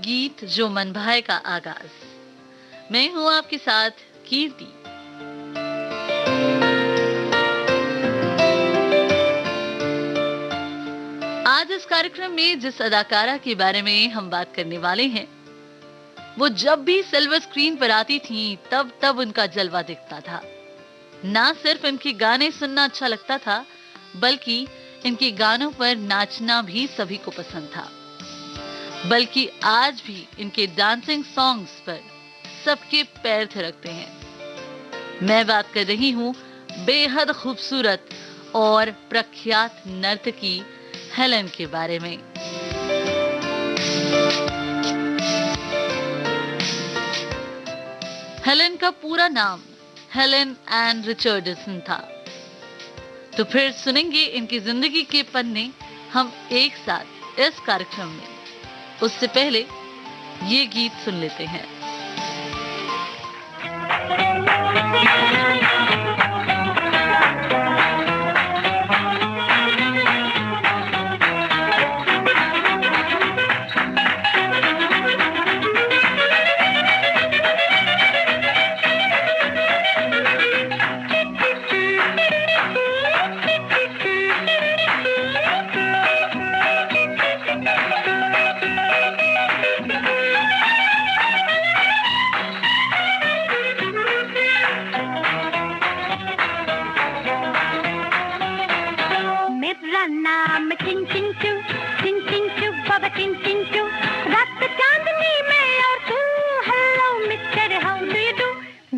गीत जो मन भाए का आगाज। मैं हूं आपके साथ कीर्ति। आज इस कार्यक्रम में जिस अदाकारा के बारे में हम बात करने वाले हैं, वो जब भी सिल्वर स्क्रीन पर आती थी तब उनका जलवा दिखता था। ना सिर्फ इनके गाने सुनना अच्छा लगता था, बल्कि इनके गानों पर नाचना भी सभी को पसंद था। बल्कि आज भी इनके डांसिंग सॉन्ग्स पर सबके पैर थिरकते हैं। मैं बात कर रही हूँ बेहद खूबसूरत और प्रख्यात नर्तकी हेलन के बारे में। हेलन का पूरा नाम हेलन एन रिचर्डसन था। तो फिर सुनेंगे इनकी जिंदगी के पन्ने हम एक साथ इस कार्यक्रम में। उससे पहले ये गीत सुन लेते हैं। मेरा नाम चिन चिन चू बाबा चिन चिन चू, रात चांदनी में और तू hello mister how do you do.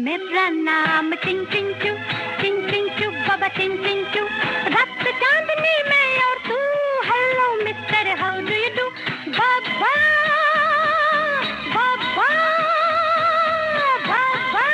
मेरा नाम चिन चिन चू बाबा चिन चिन चू, रात चांदनी में और तू hello mister how do you do. बाबा बाबा बाबा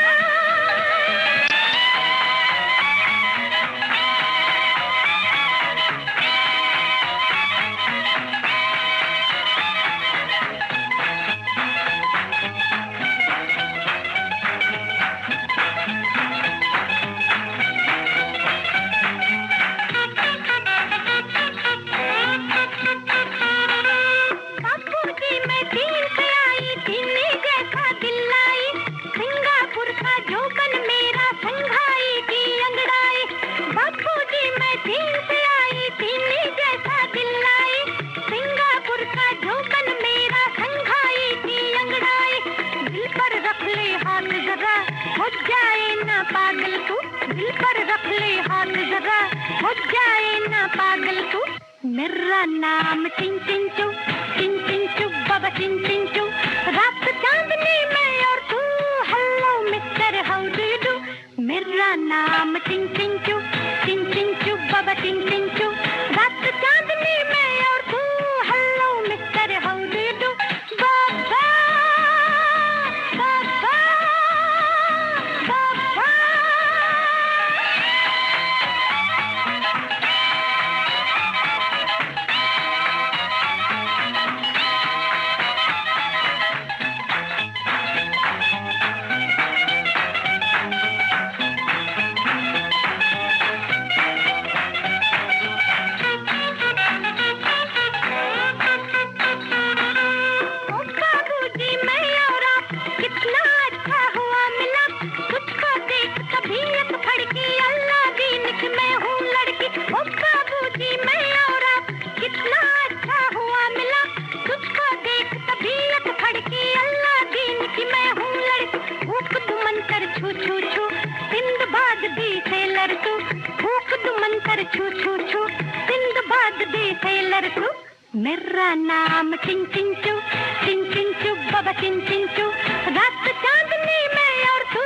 मेरा नाम चिन चिन चू बाबा चिन चिन चू, रात चांदनी में और तू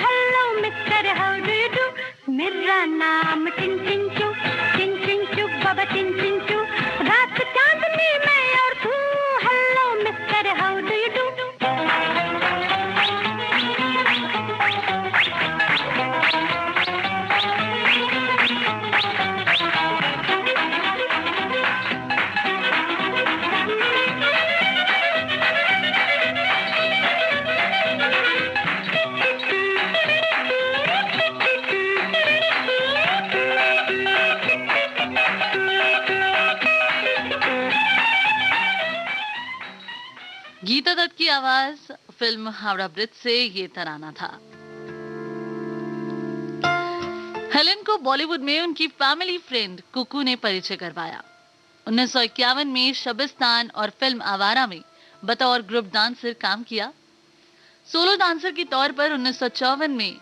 hello mister how do you do. मेरा नाम चिन चिन चू बाबा चिन चिन चू, रात चांदनी में और तू hello mister how do you do. Geeta Dutt की आवाज, फिल्म हावड़ा ब्रिज से ये तराना था। हेलेन को बॉलीवुड में उनकी फैमिली फ्रेंड कुकू ने परिचय करवाया। 1951 में शबिस्तान और फिल्म आवारा में बतौर ग्रुप डांसर काम किया। सोलो डांसर के तौर पर 1954 में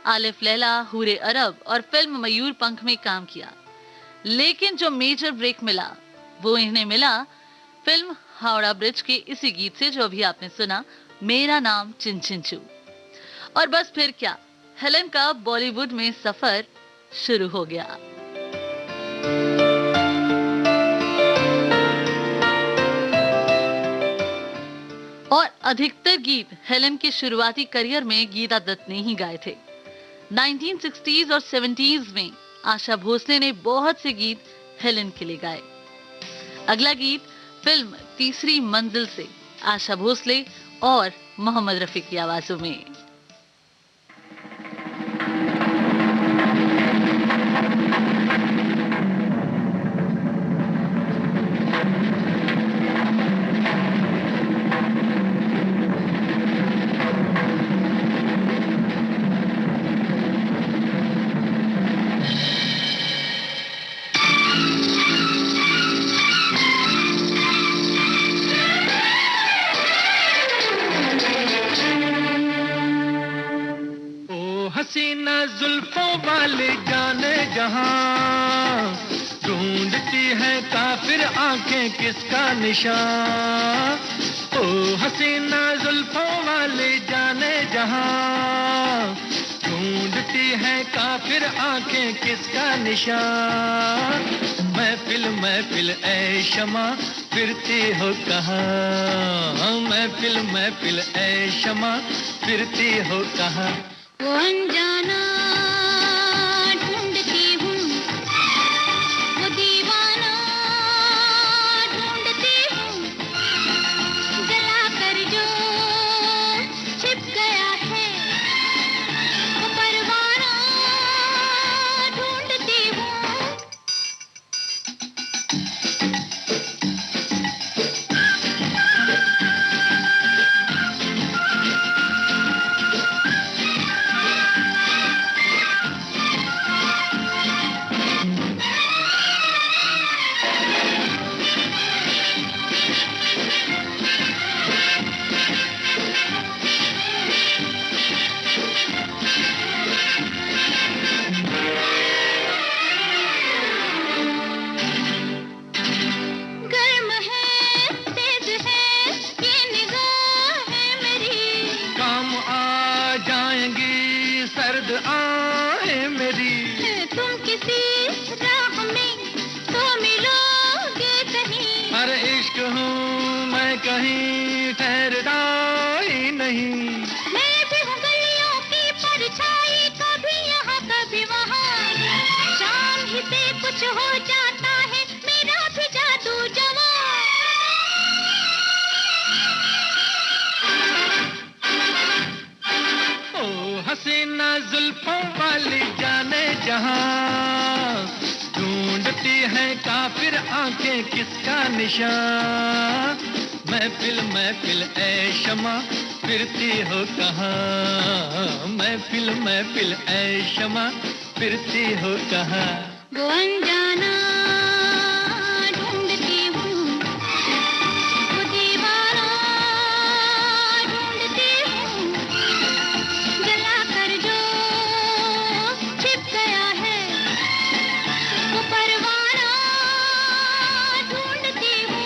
आलिफ लैला, हूरे अरब और फिल्म मयूर पंख में काम किया। लेकिन जो मेजर ब्रेक मिला वो इन्हें मिला फिल्म हावड़ा ब्रिज के इसी गीत से जो अभी आपने सुना, मेरा नाम चिंचिंचू। और बस फिर क्या, हेलेन का बॉलीवुड में सफर शुरू हो गया। और अधिकतर गीत हेलेन के शुरुआती करियर में गीता दत्त ने ही गाए थे। 1960s और 70s में आशा भोसले ने बहुत से गीत हेलेन के लिए गाए। अगला गीत फिल्म तीसरी मंजिल से आशा भोसले और मोहम्मद रफी की आवाजों में। हसीना जुल्फों वाले जाने जहां, ढूंढती है काफिर आंखें किसका निशान। ओ हसीना जुल्फों वाले जाने जहां, ढूंढती है काफिर आंखें किसका निशान। महफिल महफिल ऐ शमा फिरती हो कहाँ, महफिल महफिल ऐ शमा फिरती हो कहाँ। वो अनजाना ढूंढती हूँ, वो दीवाना ढूंढती हूँ, जला कर जो छिप गया है वो परवाना ढूंढती हूँ। कहीं ठहरता ही नहीं। मैं भी हूँ गलियों की परछाई, कभी यहाँ कभी वहाँ, शाम ही से कुछ हो जाता है मेरा भी जादू जवां। ओ हसीना जुल्फों वाली जाने जहां, ढूंढती है काफिर आंखें किसका निशान। महफिल महफिल ऐ शमा फिरती हो कहाँ, महफिल महफिल ऐ शमा फिरती हो कहाँ। वो अनजाना ढूंढती हूँ, वो दीवाना ढूंढती हूँ, जला कर जो छिप गया है वो परवाना ढूंढती हूँ।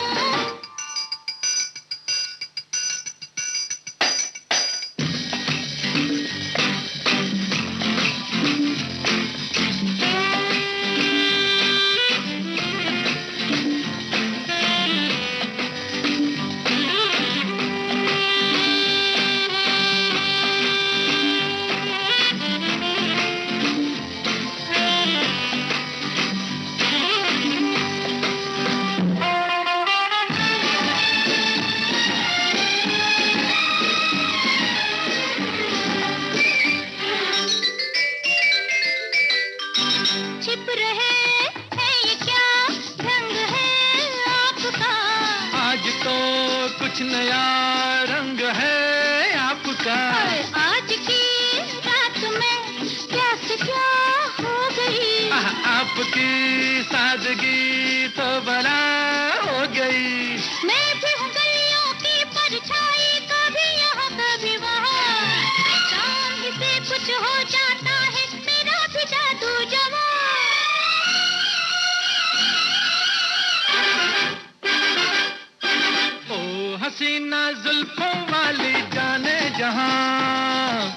की सादगी तो बला हो गई। मैं भी हूँ गलियों की परछाई, कभी यहाँ कभी वहाँ, शाम ही से कुछ हो जाता है मेरा भी जादू जवां। ओ हसीना जुल्फों वाली जाने जहां,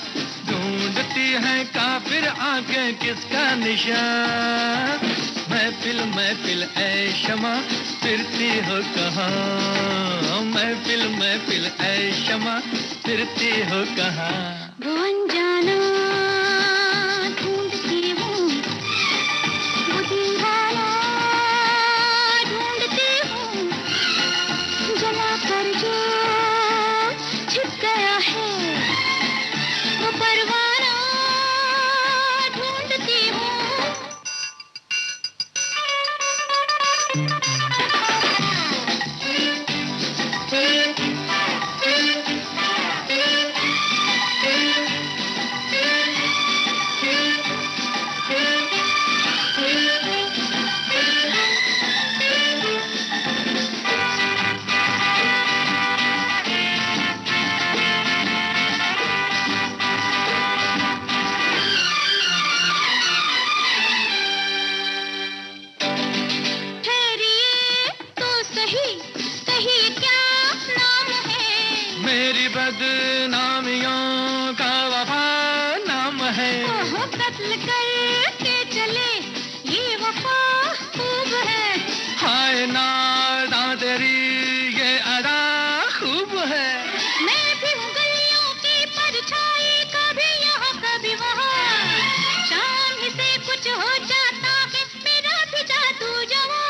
ढूंढती है काफिर आंखें किसका निशान। महफिल महफिल ऐ शमा फिरती हो कहाँ, महफिल महफिल ऐ शमा फिरती हो कहाँ। वो अनजाना ढूंढती हूँ, वो दीवाना ढूंढती हूँ, जला कर जो छिप गया है वो परवाना ढूंढती हूँ। मेरी बदनामियों का वफा नाम है। कत्ल करके चले ये वफा खूब है। हाय नादा तेरी ये अदा खूब है। मैं भी हूँ गलियों की परछाई, कभी यहाँ कभी वहाँ, शाम ही से कुछ हो जाता है मेरा भी जादू जवां।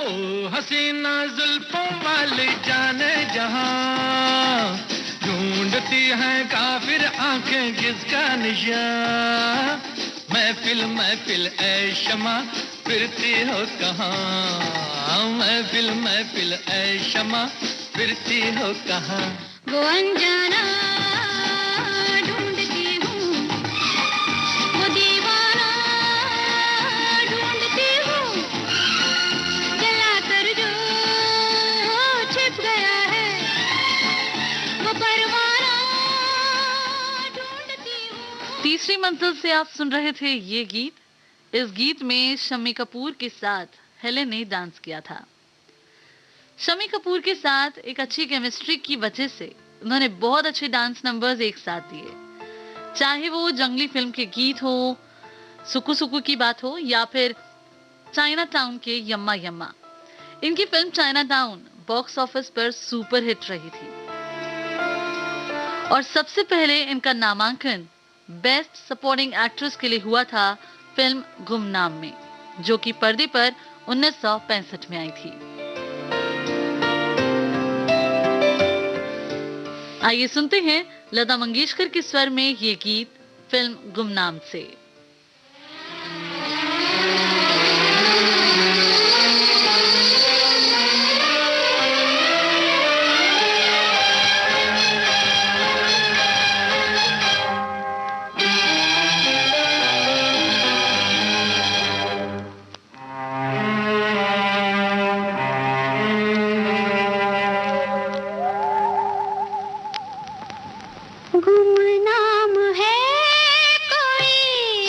ओ हसीना जुल्फों वाली जाने जहां, ढूंढती है काफिर आंखें किसका निशान। महफिल महफिल ऐ शमा फिरती हो कहाँ, महफिल महफिल ऐ शमा फिरती हो कहाँ। वो अनजाना ढूंढती हूँ, वो दीवाना ढूंढती हूँ, जला कर जो छिप गया है वो परवाना ढूंढती हूँ। तीसरी मंजिल से आप सुन रहे थे ये गीत। इस गीत में शम्मी कपूर के साथ हेलेन ने डांस किया था। शम्मी कपूर के साथ एक अच्छी केमिस्ट्री की वजह से उन्होंने बहुत अच्छे डांस नंबर्स एक साथ दिए, चाहे वो जंगली फिल्म के गीत हो, सुकु सुकु की बात हो, या फिर चाइना टाउन के यम्मा यम्मा। इनकी film China town box office पर सुपर हिट रही थी और सबसे पहले इनका नामांकन बेस्ट सपोर्टिंग एक्ट्रेस के लिए हुआ था फिल्म गुमनाम में, जो कि पर्दे पर 1965 में आई थी। आइए सुनते हैं लता मंगेशकर के स्वर में ये गीत फिल्म गुमनाम से। गुमनाम है कोई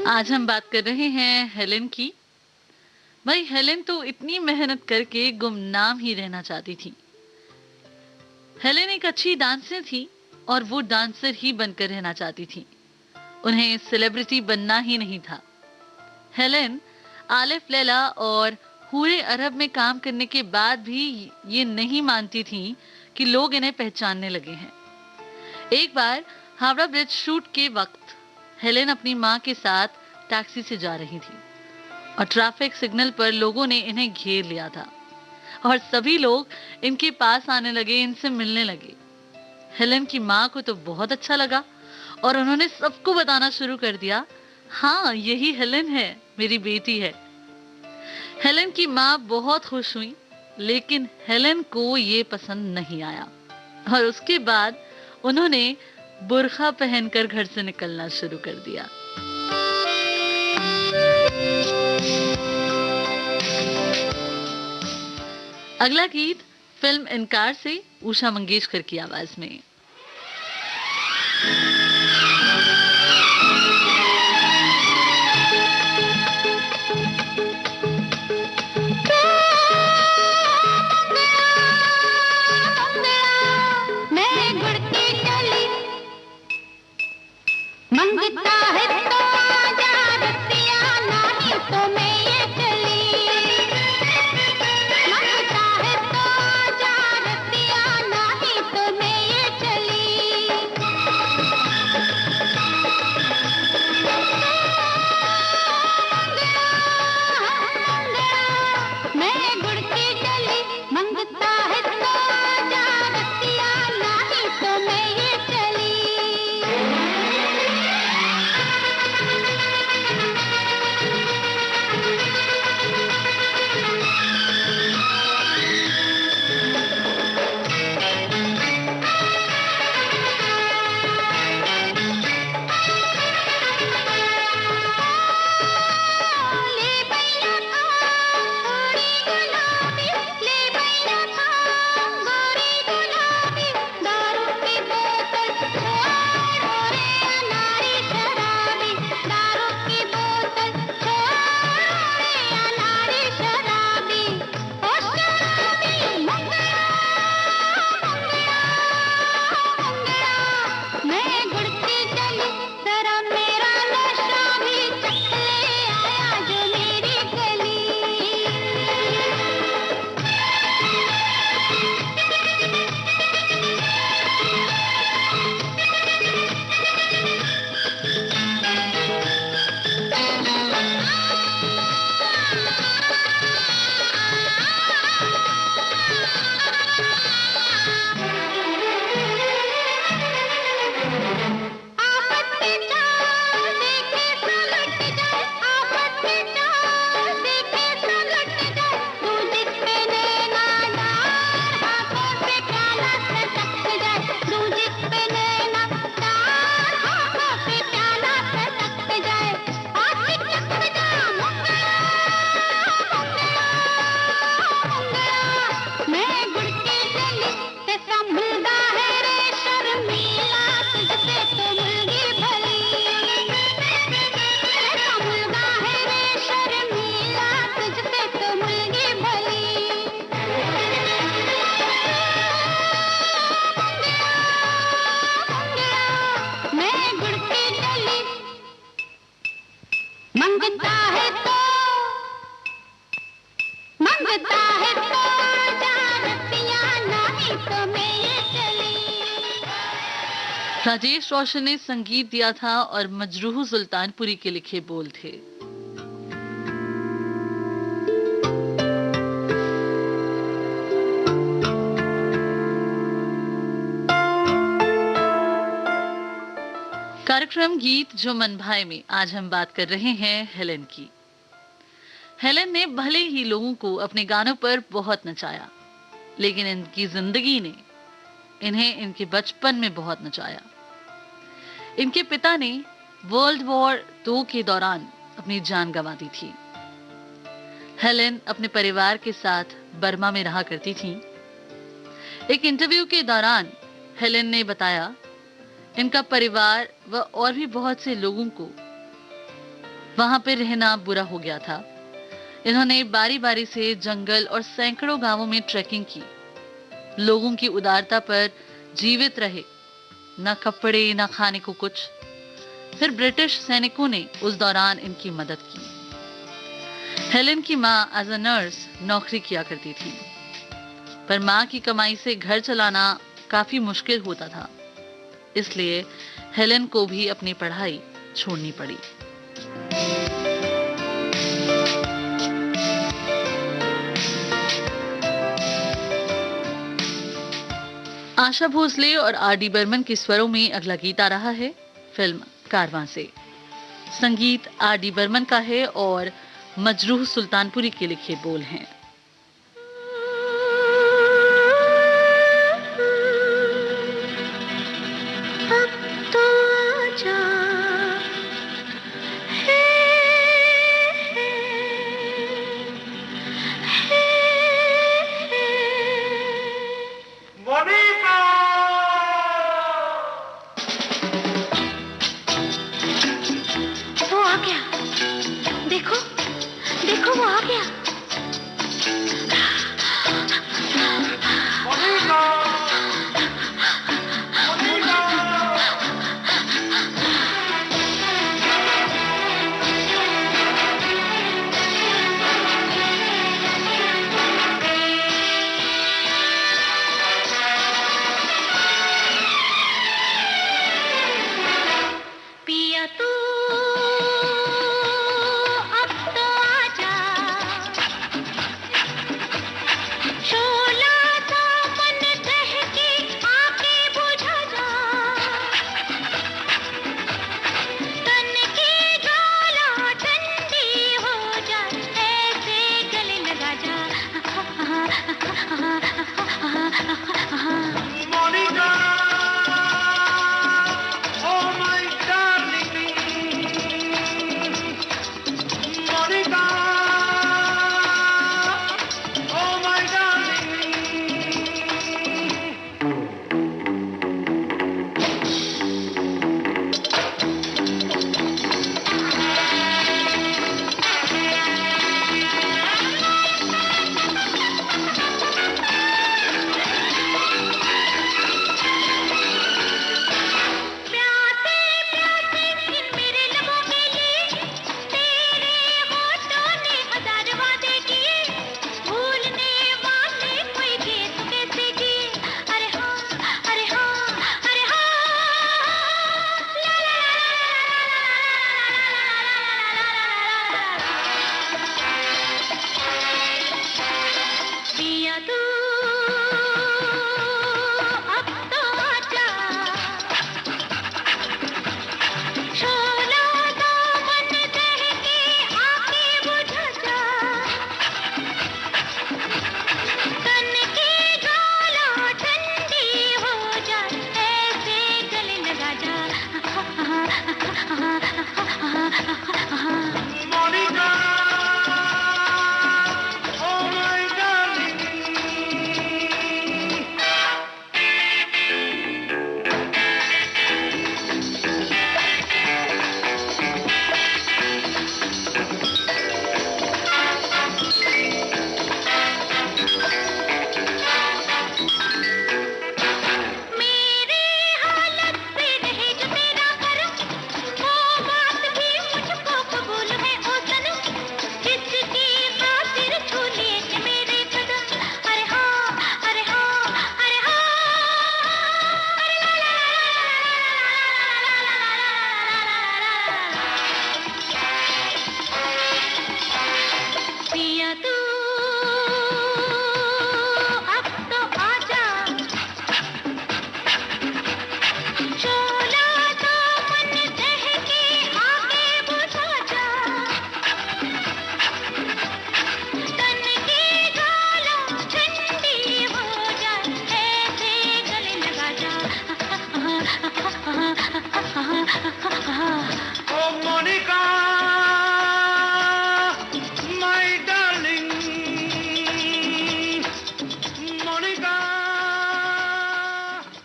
आज हम बात कर रहे हैं हेलेन की। भाई हेलेन तो इतनी मेहनत करके गुमनाम ही रहना चाहती थी। हेलेन एक अच्छी डांसर थी और वो डांसर ही बनकर रहना चाहती थी। उन्हें सेलिब्रिटी बनना ही नहीं था। हेलेन आलिफ लैला और हूरे अरब में काम करने के बाद भी ये नहीं मानती थी कि लोग इन्हें पहचानने लगे हैं। एक बार हावड़ा ब्रिज शूट के वक्त हेलेन अपनी माँ के साथ टैक्सी से जा रही थी और ट्रैफिक सिग्नल पर लोगों ने इन्हें घेर लिया था और सभी लोग इनके पास आने लगे, इनसे मिलने लगे। हेलेन की माँ को तो बहुत अच्छा लगा और उन्होंने सबको बताना शुरू कर दिया, हाँ यही हेलेन है, मेरी बेटी है। हेलेन की माँ बहुत खुश हुई, लेकिन हेलेन को ये पसंद नहीं आया और उसके बाद उन्होंने बुर्खा पहनकर घर से निकलना शुरू कर दिया। अगला गीत फिल्म इनकार से उषा मंगेशकर की आवाज में। मंगता है तो आजा रतिया, नहीं तो मैं ये चली। मंगता है तो आजा रतिया, नहीं तो मैं ये चली। मैं गुड़ की चली, मंगता है तो आजा रतिया, नहीं तो मैं ये चली। मंगता है तो आजा रतिया, नहीं तो मैं ये चली। राजेश रोशन ने संगीत दिया था और मजरूह सुल्तानपुरी के लिखे बोल थे। कार्यक्रम गीत जो मन भाए में आज हम बात कर रहे हैं हेलेन की। हेलेन ने भले ही लोगों को अपने गानों पर बहुत नचाया, लेकिन इनकी जिंदगी ने इन्हें इनके बचपन में बहुत नचाया। इनके पिता ने वर्ल्ड वॉर 2 के दौरान अपनी जान गंवा दी थी। हेलेन अपने परिवार के साथ बर्मा में रहा करती थी। एक इंटरव्यू के दौरान हेलेन ने बताया, इनका परिवार व और भी बहुत से लोगों को वहां पर रहना बुरा हो गया था। इन्होंने बारी बारी से जंगल और सैकड़ों गांवों में ट्रैकिंग की, लोगों की उदारता पर जीवित रहे, न कपड़े न खाने को कुछ। फिर ब्रिटिश सैनिकों ने उस दौरान इनकी मदद की। हेलेन की मां एज अ नर्स नौकरी किया करती थी, पर मां की कमाई से घर चलाना काफी मुश्किल होता था, इसलिए हेलेन को भी अपनी पढ़ाई छोड़नी पड़ी। आशा भोसले और आर डी बर्मन के स्वरों में अगला गीत आ रहा है फिल्म कारवां से। संगीत आर डी बर्मन का है और मजरूह सुल्तानपुरी के लिखे बोल हैं।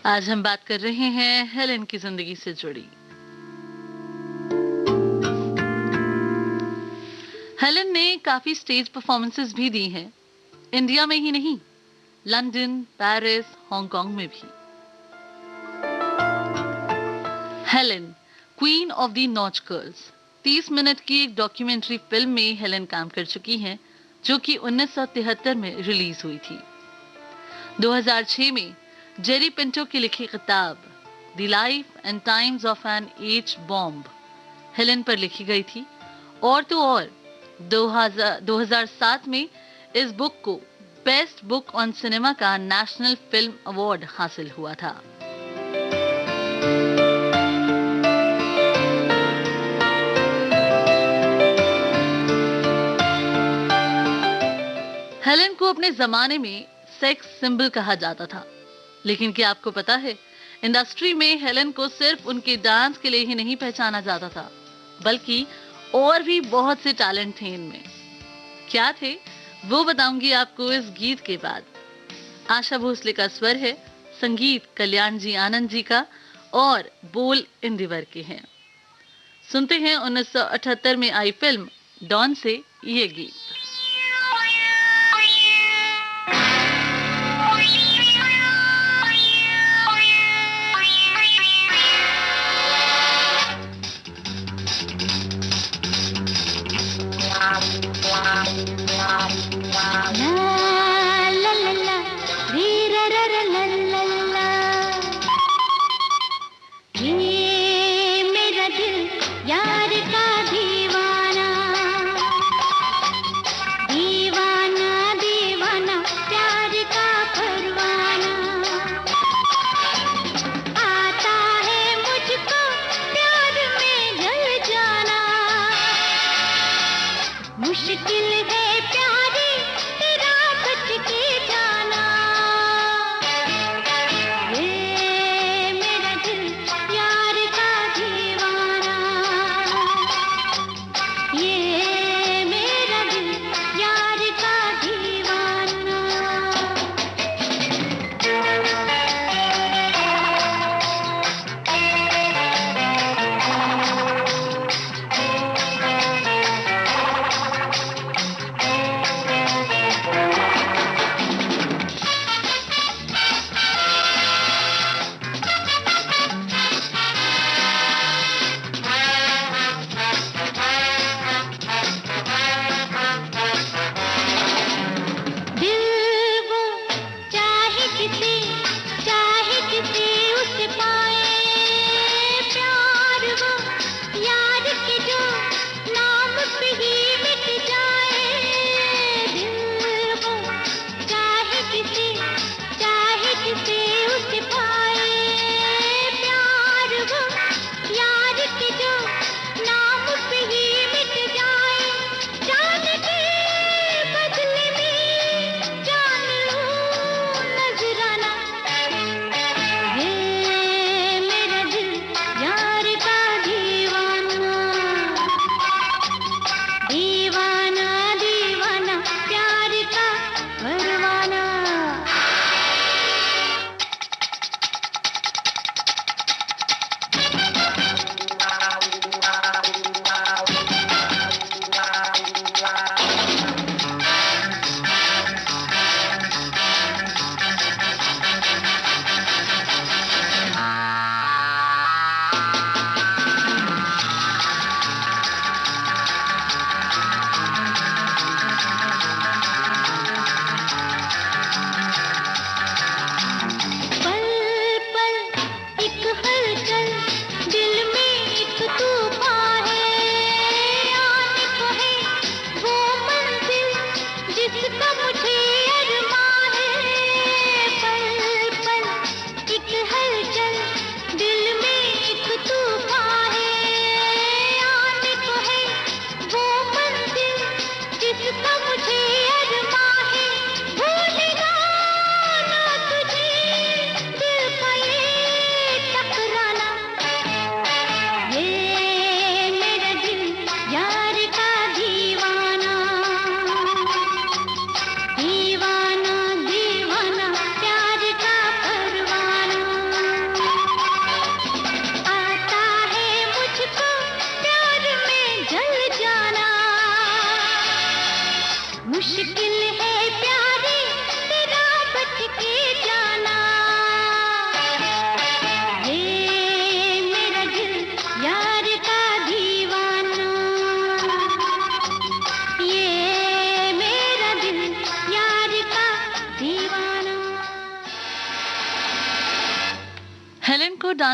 आज हम बात कर रहे हैं हेलेन की जिंदगी से जुड़ी। हेलन ने काफी स्टेज परफॉर्मेंसेस भी दी हैं, इंडिया में ही नहीं, लंदन, पेरिस, हांगकांग में भी। Helen, queen of the notch girls, 30 minute की एक डॉक्यूमेंट्री फिल्म में हेलन काम कर चुकी हैं, जो कि 1973 में रिलीज हुई थी। 2006 में जेरी पिंटो की लिखी किताब the life and times of an H bomb Helen पर लिखी गई थी, और तो और 2007 में इस बुक को बेस्ट बुक ऑन सिनेमा का नेशनल फिल्म अवार्ड हासिल हुआ था। हेलन को अपने जमाने में सेक्स सिंबल कहा जाता था, लेकिन क्या आपको पता है, इंडस्ट्री में हेलन को सिर्फ उनके डांस के लिए ही नहीं पहचाना जाता था, बल्कि और भी बहुत से टैलेंट थे इनमें। क्या थे वो बताऊंगी आपको इस गीत के बाद। आशा भोसले का स्वर है, संगीत कल्याण जी आनंद जी का, और बोल इंदिवर के हैं। सुनते हैं 1978 में आई फिल्म डॉन से ये गीत।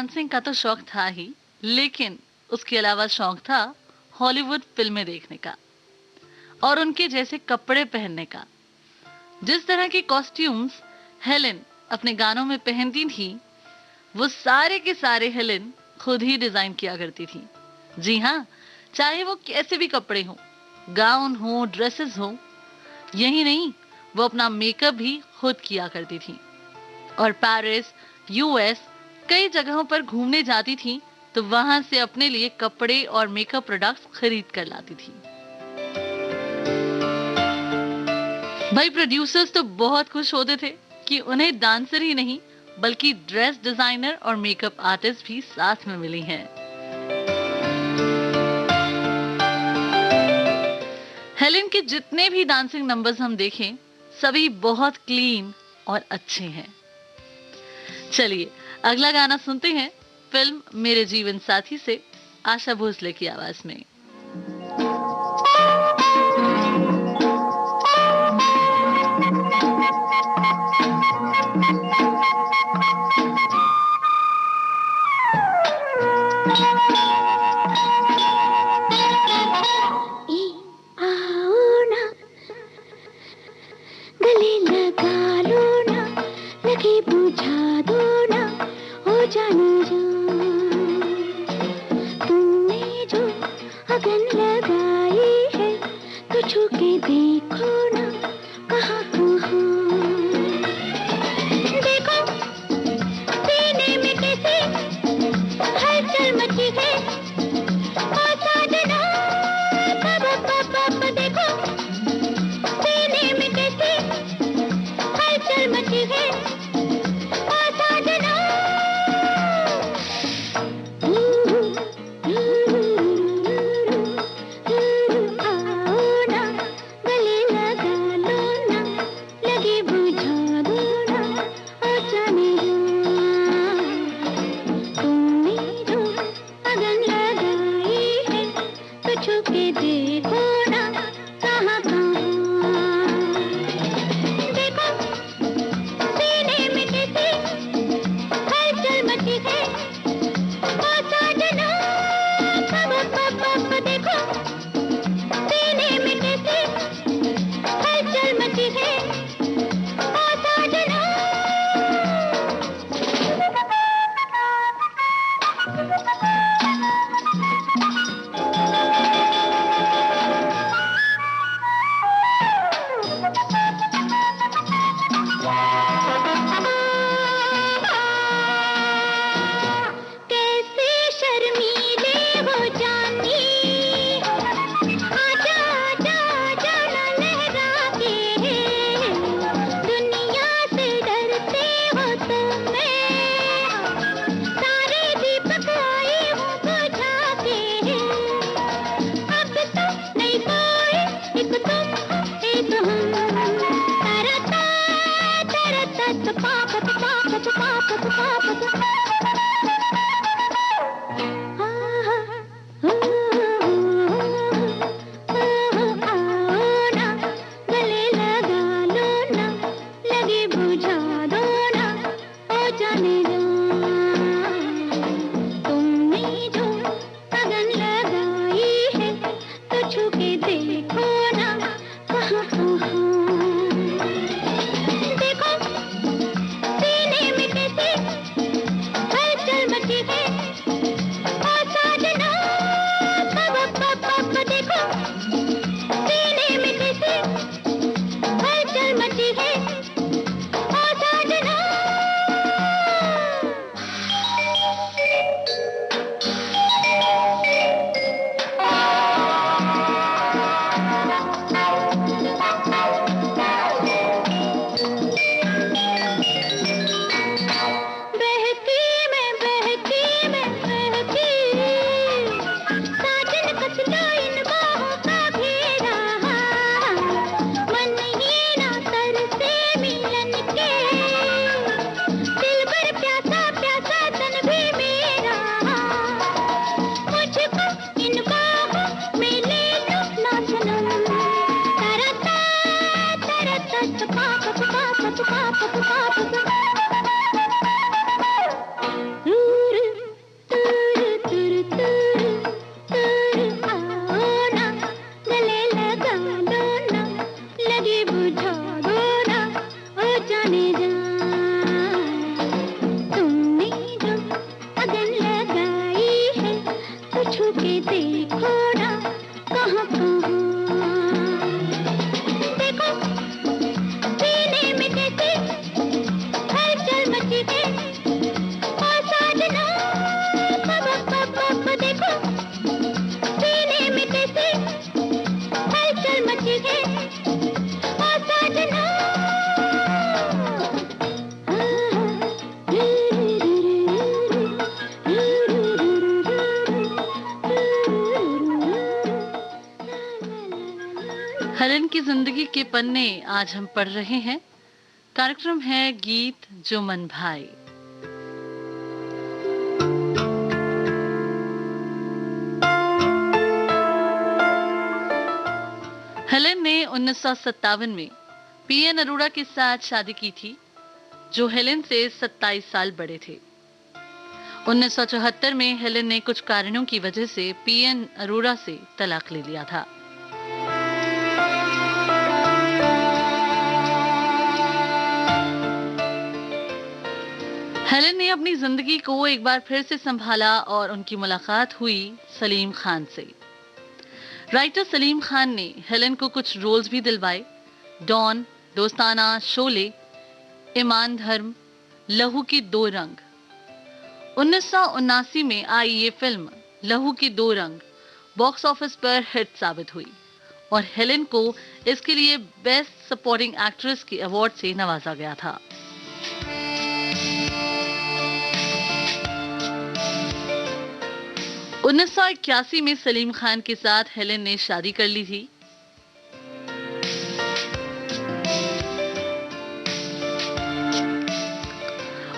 डांसिंग का तो शौक था ही, लेकिन उसके अलावा शौक था हॉलीवुड फिल्में देखने का और उनके जैसे कपड़े पहनने का। जिस तरह के कॉस्ट्यूम्स हेलेन अपने गानों में पहनती थी, वो सारे के सारे हेलेन खुद ही डिजाइन किया करती थी। जी हाँ, चाहे वो कैसे भी कपड़े हों, गाउन हो, ड्रेसेस हो। यही नहीं, वो अपना मेकअप भी खुद किया करती थी और पेरिस, यूएस कई जगहों पर घूमने जाती थी तो वहां से अपने लिए कपड़े और मेकअप प्रोडक्ट्स खरीद कर लाती थी। भाई प्रोड्यूसर्स तो बहुत खुश होते थे कि उन्हें डांसर ही नहीं बल्कि ड्रेस डिजाइनर और मेकअप आर्टिस्ट भी साथ में मिली हैं। हेलेन के जितने भी डांसिंग नंबर्स हम देखें, सभी बहुत क्लीन और अच्छे हैं। चलिए अगला गाना सुनते हैं फिल्म मेरे जीवन साथी से, आशा भोसले की आवाज में। गले लगा लो ना, लगे बुझा दो ना, हो जाने जा। तुमने जो अगन लगाई है तो छू के देखो ना, कहाँ कहाँ। देखो सीने में कैसे हलचल मची है, ओ साजना बाबा बाबा। देखो सीने में कैसे हलचल मची है, ओ साजना। आओ ना, गले लगा लो ना, लगे बुझा दो ना, ओ जाने जा। तुमने जो अगन लगाई है तो छू के देखो ना, कहाँ कहाँ। देखो सीने में कैसे हलचल मची है, ओ साजना बाबा बाबा। देखो सीने में कैसे हलचल मची है, ओ साजना। छू छू के देखो ना कहाँ कहाँ देखो सीने में कैसे हलचल मची है और साजना देखो सीने में कैसे हलचल मची है और साजना हेलेन की जिंदगी के पन्ने आज हम पढ़ रहे हैं। कार्यक्रम है गीत जो मन भाए। हेलेन ने 1957 में पीएन अरोड़ा के साथ शादी की थी, जो हेलेन से 27 साल बड़े थे। 1974 में हेलेन ने कुछ कारणों की वजह से पीएन अरोड़ा से तलाक ले लिया था। हेलेन ने अपनी जिंदगी को एक बार फिर से संभाला और उनकी मुलाकात हुई सलीम खान से। राइटर सलीम खान ने हेलेन को कुछ रोल्स भी दिलवाए। डॉन, दोस्ताना, शोले, ईमान धर्म, लहू की दो रंग। 1979 में आई ये फिल्म लहू की दो रंग बॉक्स ऑफिस पर हिट साबित हुई और हेलेन को इसके लिए बेस्ट सपोर्टिंग एक्ट्रेस के अवार्ड से नवाजा गया था। उन्नीस 1981 में सलीम खान के साथ हेलेन ने शादी कर ली थी।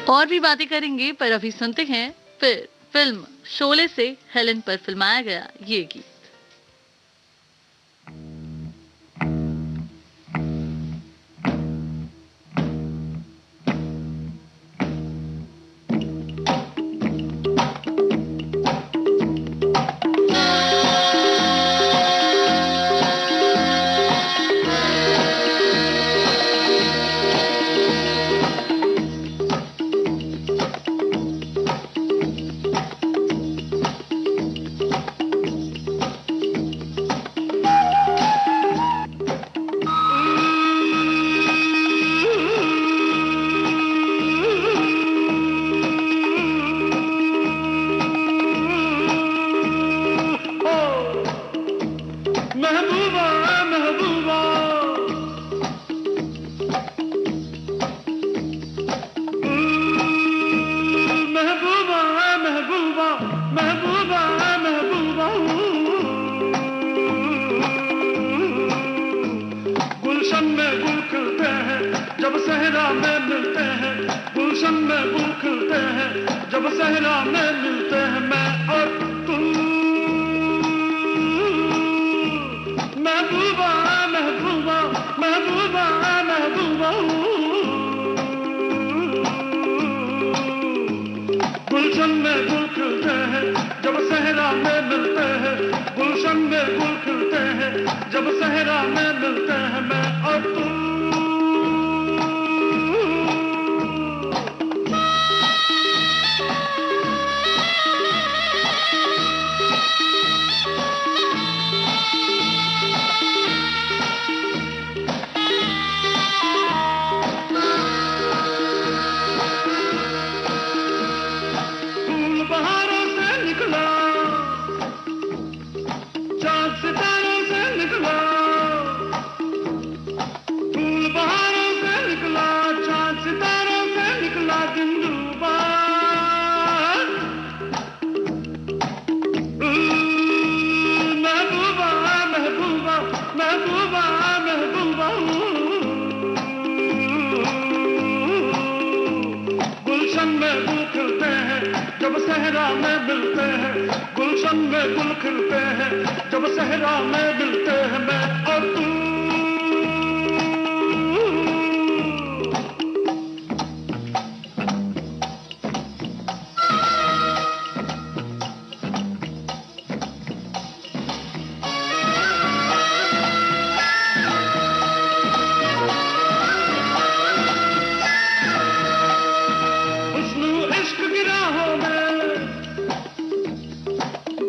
और भी बातें करेंगे, पर अभी सुनते हैं फिर फिल्म शोले से हेलेन पर फिल्माया गया ये गीत।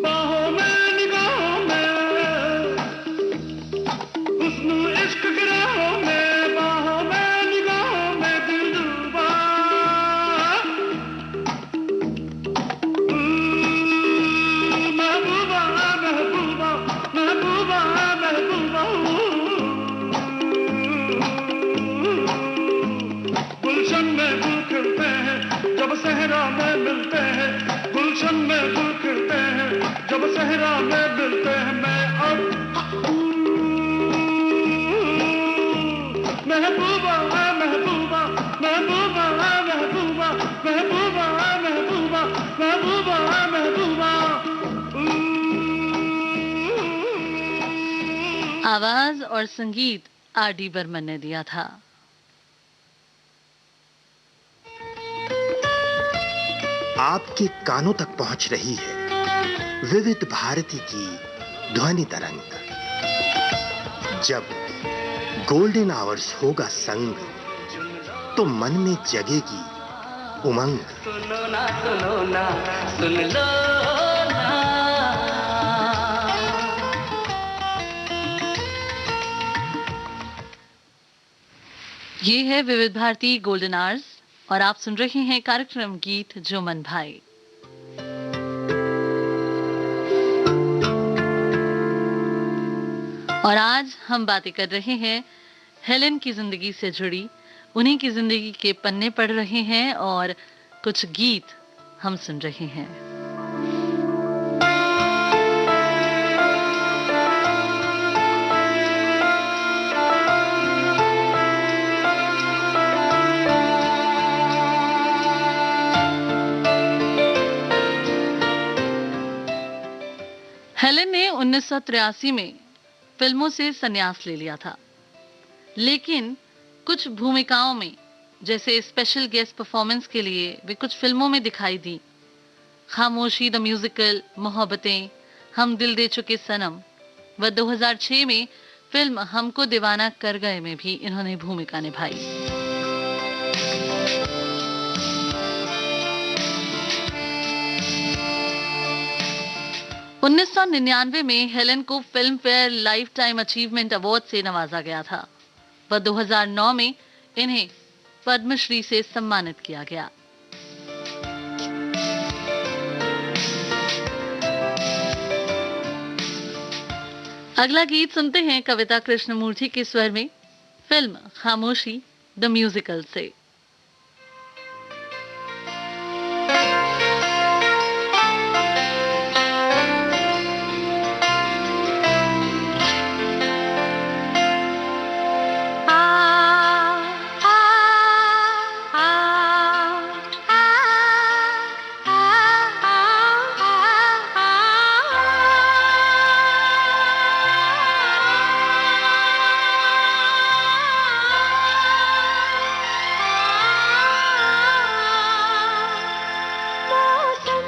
बाहों गुलशन में गुल खिलते हैं, जब सहरा में मिलते हैं मैं अब महबूबा महबूबा महबूबा महबूबा महबूबा महबूबा महबूबा महबूबा। आवाज और संगीत आर.डी. बर्मन ने दिया था। आपके कानों तक पहुंच रही है विविध भारती की ध्वनि तरंग। जब गोल्डन आवर्स होगा संग, तो मन में जगेगी उमंग। सुनो ना सुन लो ना। ये है विविध भारती गोल्डन आवर्स और आप सुन रहे हैं कार्यक्रम गीत जो मन भाए। और आज हम बातें कर रहे हैं हेलेन की जिंदगी से जुड़ी, उन्हीं की जिंदगी के पन्ने पढ़ रहे हैं और कुछ गीत हम सुन रहे हैं। हेलेन ने 1983 में फिल्मों से संन्यास ले लिया था, लेकिन कुछ भूमिकाओं में जैसे स्पेशल गेस्ट परफॉर्मेंस के लिए वे कुछ फिल्मों में दिखाई दी। खामोशी द म्यूजिकल, मोहब्बतें, हम दिल दे चुके सनम व 2006 में फिल्म हमको दीवाना कर गए में भी इन्होंने भूमिका निभाई। उन्नीस 1999 में हेलेन को film fair life time achievement award से नवाजा गया था व 2009 में इन्हें पद्मश्री से सम्मानित किया गया। अगला गीत सुनते हैं कविता कृष्णमूर्ति के स्वर में, फिल्म खामोशी द म्यूजिकल से। मौसम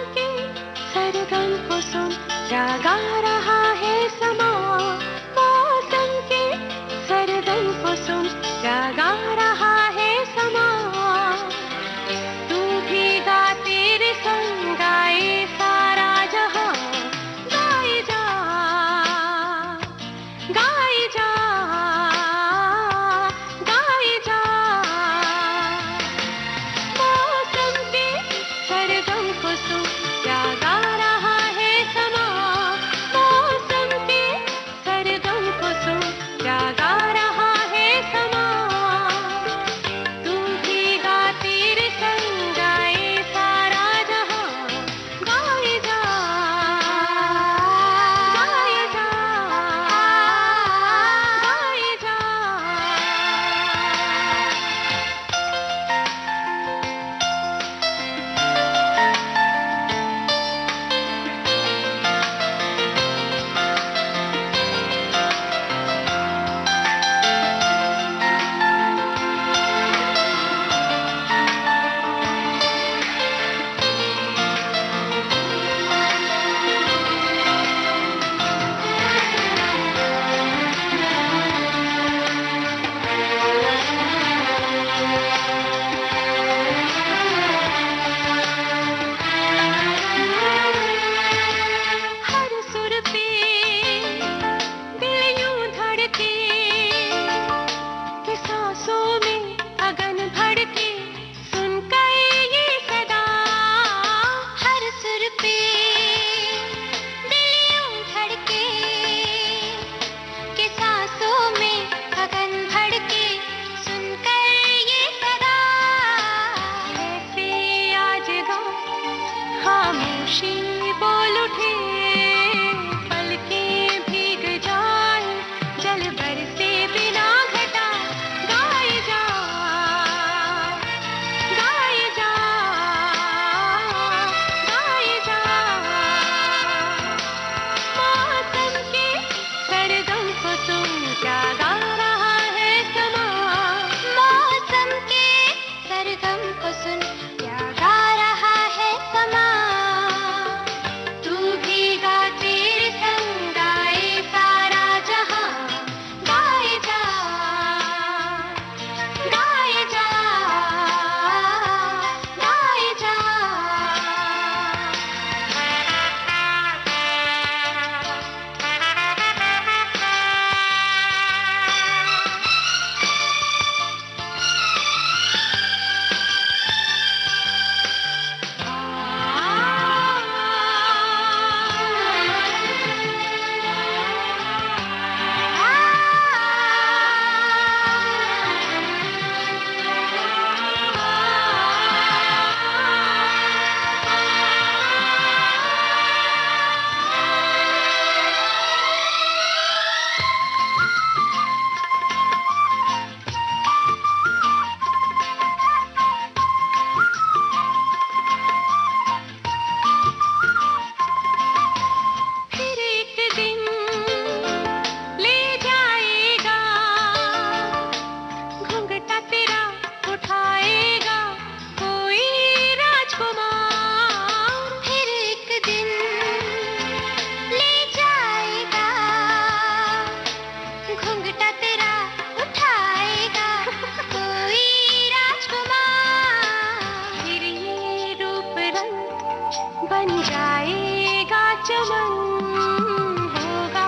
होगा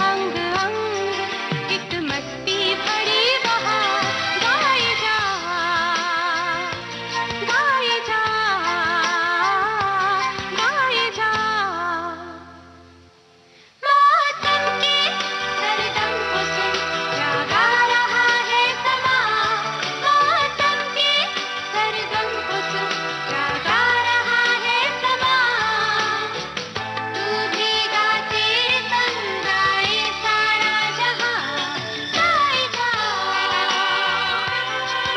अंग अंग एक मस्ती भरी बहार गाए जा गाए जा गाए जा मौसम के सरगम को सुन जागा रहा है समा मौसम के सरगम को सुन जागा रहा है समा तू भी गा तेरे संग गाए सारा जहां गाए जा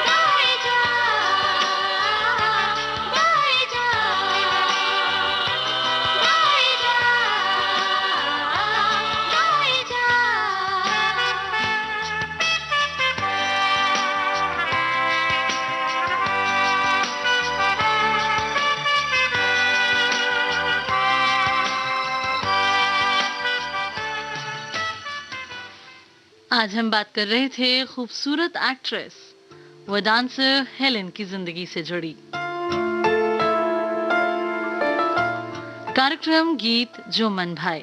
गाए जा गाए जा गाए जा आज हम बात कर रहे थे खूबसूरत एक्ट्रेस व डांसर हेलेन की जिंदगी से जुड़ी। कार्यक्रम गीत जो मन भाए।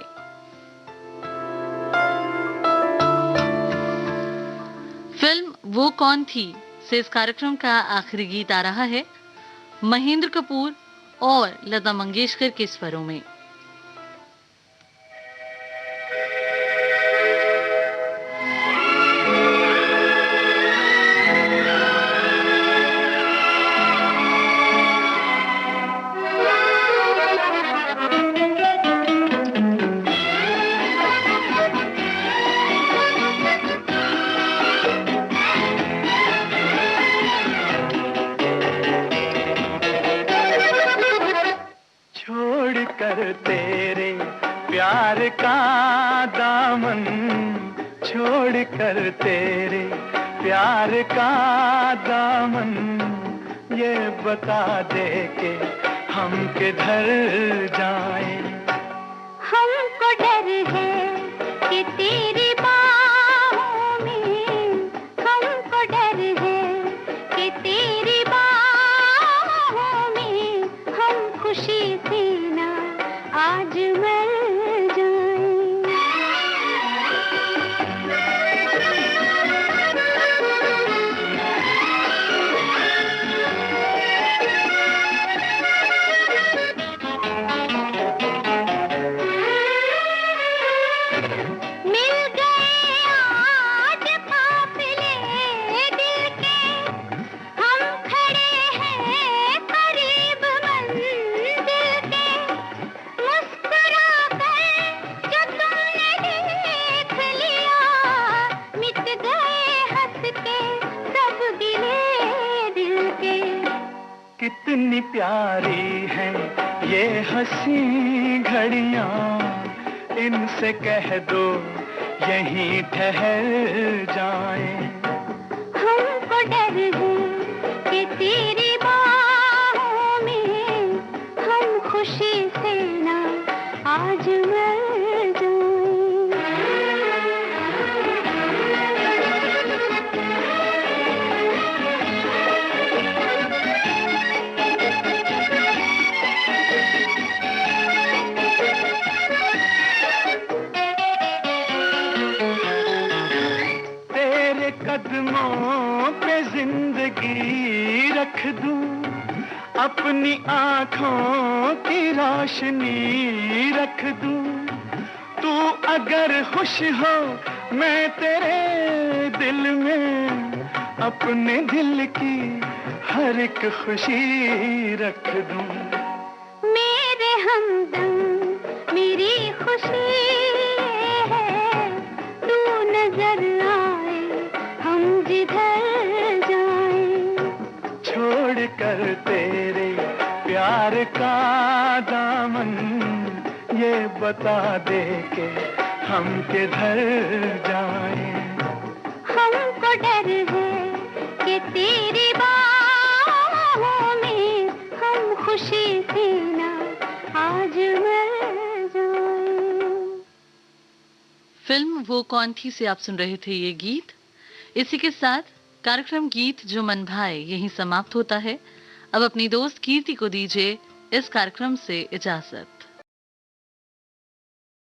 फिल्म वो कौन थी से इस कार्यक्रम का आखिरी गीत आ रहा है महेंद्र कपूर और लता मंगेशकर के स्वरों में। छोड़ कर तेरे प्यार का दामन छोड़ कर तेरे प्यार का दामन ये बता दे के हम किधर जाएं हमको डर है कि तेरी बाहों में हमको डर है कि तेरी बाहों में हम खुशी से ना आज मर मिल गए आज काफिले दिल के हम खड़े हैं करीब मंजिल के मुस्कुरा कर जो तुमने देख लिया मिट गए हंस के सब गिले दिल के कितनी प्यारी है ये हंसी घड़ियां इनसे कह दो यहीं ठहर जाएं हमको डर है कि तेरी बाहों में हम खुशी से ना आज मर जाएं तेरे कदमों पे जिंदगी रख दूं अपनी आंखों की रोशनी रख दूं तू अगर खुश हो मैं तेरे दिल में अपने दिल की हर एक खुशी रख दूं मेरे हमदम मेरी खुशी है तू नजर आए हम जिधर जाएं छोड़ कर तेरे प्यार का दामन ये बता दे के हम किधर जाएं हमको डर है कि तेरी बाहों में हम खुशी से ना आज मर जाएं फिल्म वो कौन थी से आप सुन रहे थे ये गीत। इसी के साथ कार्यक्रम गीत जो मन भाए यहीं समाप्त होता है। अब अपनी दोस्त कीर्ति को दीजिए इस कार्यक्रम से इजाजत।